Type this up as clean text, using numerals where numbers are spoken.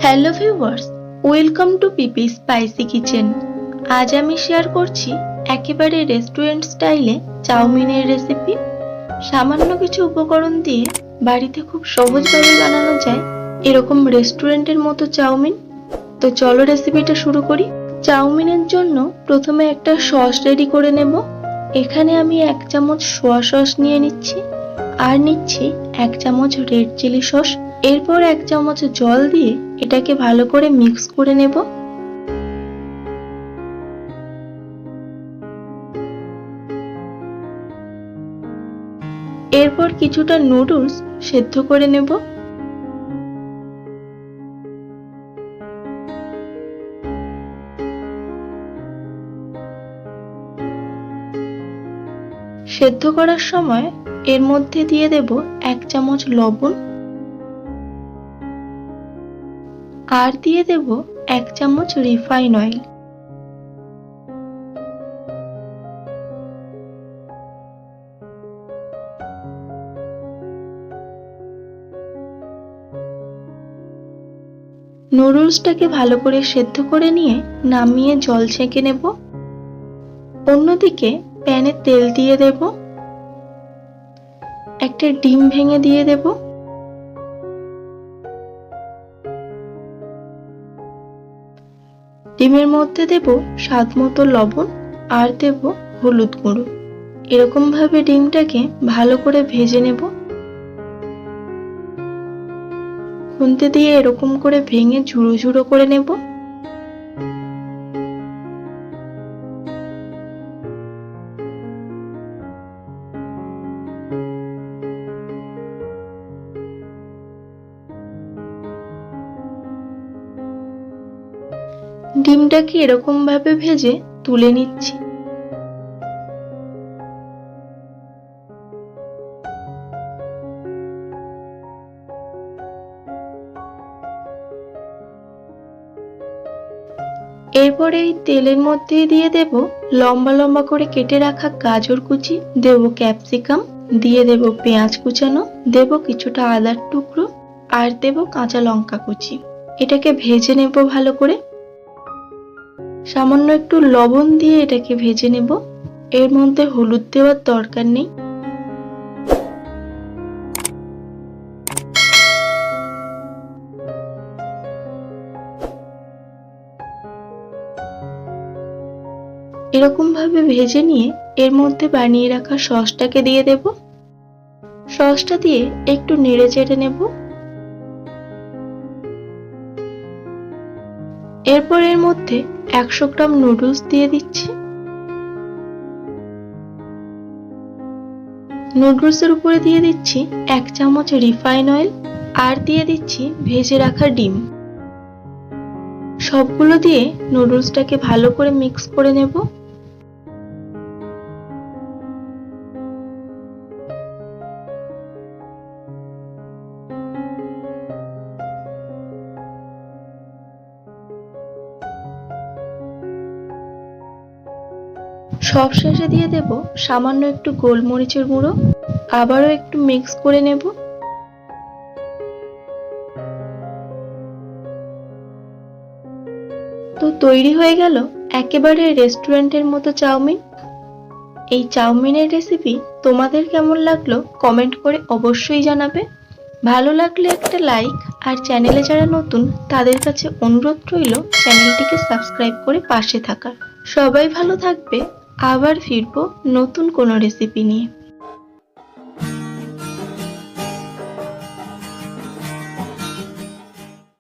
Hello viewers, welcome to PP spicy kitchen. আজ আমি share করছি একেবারে রেস্টুরেন্ট স্টাইলে চাউমিনের রেসিপি। সামান্য কিছু উপকরণ দিয়ে বাড়িতে খুব সহজভাবে বানানো যায় এরকম রেস্টুরেন্টের মতো চাউমিন। তো চলো রেসিপিটা শুরু করি। চাউমিনের জন্য প্রথমে একটা সস রেডি করে নেব। এখানে আমি 1 চামচ সোয়া সস নিয়ে নিচ্ছি, আর নিচ্ছি 1 চামচ রেড চিলি সস। এরপর 1 চামচ জল দিয়ে এটাকে ভালো করে মিক্স করে নেব। এরপর কিছুটা নুডলস সেদ্ধ করে নেব। সেদ্ধ করার সময় এর মধ্যে দিয়ে দেব 1 চামচ লবণ, আর দিয়ে দেব 1 চামচ রিফাইন অয়েল। নুডলসটাকে ভালো করে সেদ্ধ করে নিয়ে নামিয়ে জল ছেঁকে নেব। অন্যদিকে প্যানে তেল দিয়ে দেব, একটা ডিম ভেঙে দিয়ে দেব, ডিমের মধ্যে দেব স্বাদ মতো লবণ, আর দেব হলুদ গুঁড়ো। এরকম ভাবে ডিমটাকে ভালো করে ভেজে নেব। খুন্তি দিয়ে এরকম করে ভেঙে ঝুড়ো ঝুড়ো করে নেব। ডিমটাকে এরকম ভাবে ভেজে তুলে নিচ্ছি। এরপরে এই তেলের মধ্যে দিয়ে দেব লম্বা লম্বা করে কেটে রাখা গাজর কুচি, দেব ক্যাপসিকাম, দিয়ে দেব পেঁয়াজ কুচানো, দেব কিছুটা আদার টুকরো, আর দেব কাঁচা লঙ্কা কুচি। এটাকে ভেজে নেব ভালো করে। সামান্য একটু লবণ দিয়ে এটাকে ভেজে নেব। এর মধ্যে হলুদ দেওয়ার দরকার নেই। এরকম ভাবে ভেজে নিয়ে এর মধ্যে বানিয়ে রাখা সসটাকে দিয়ে দেব। সসটা দিয়ে একটু নেড়ে চেড়ে নেব। এরপর এর মধ্যে 100 গ্রাম নুডলস দিয়ে দিচ্ছি। নুডলসের উপরে দিয়ে দিচ্ছি 1 চামচ রিফাইন অয়েল, আর দিয়ে দিচ্ছি ভেজে রাখা ডিম। সবগুলো দিয়ে নুডলসটাকে ভালো করে মিক্স করে নেব। সবশেষে দিয়ে দেব সামান্য একটু গোলমরিচের গুঁড়ো। আবারও একটু মিক্স করে নেব। তো তৈরি হয়ে গেল একেবারে রেস্টুরেন্টের মতো চাউমিন। এই চাউমিনের রেসিপি তোমাদের কেমন লাগলো কমেন্ট করে অবশ্যই জানাবে। ভালো লাগলে একটা লাইক, আর চ্যানেলে যারা নতুন তাদের কাছে অনুরোধ রইল চ্যানেলটিকে সাবস্ক্রাইব করে পাশে থাকার। সবাই ভালো থাকবে। আবার ফিরবো নতুন কোনো রেসিপি নিয়ে।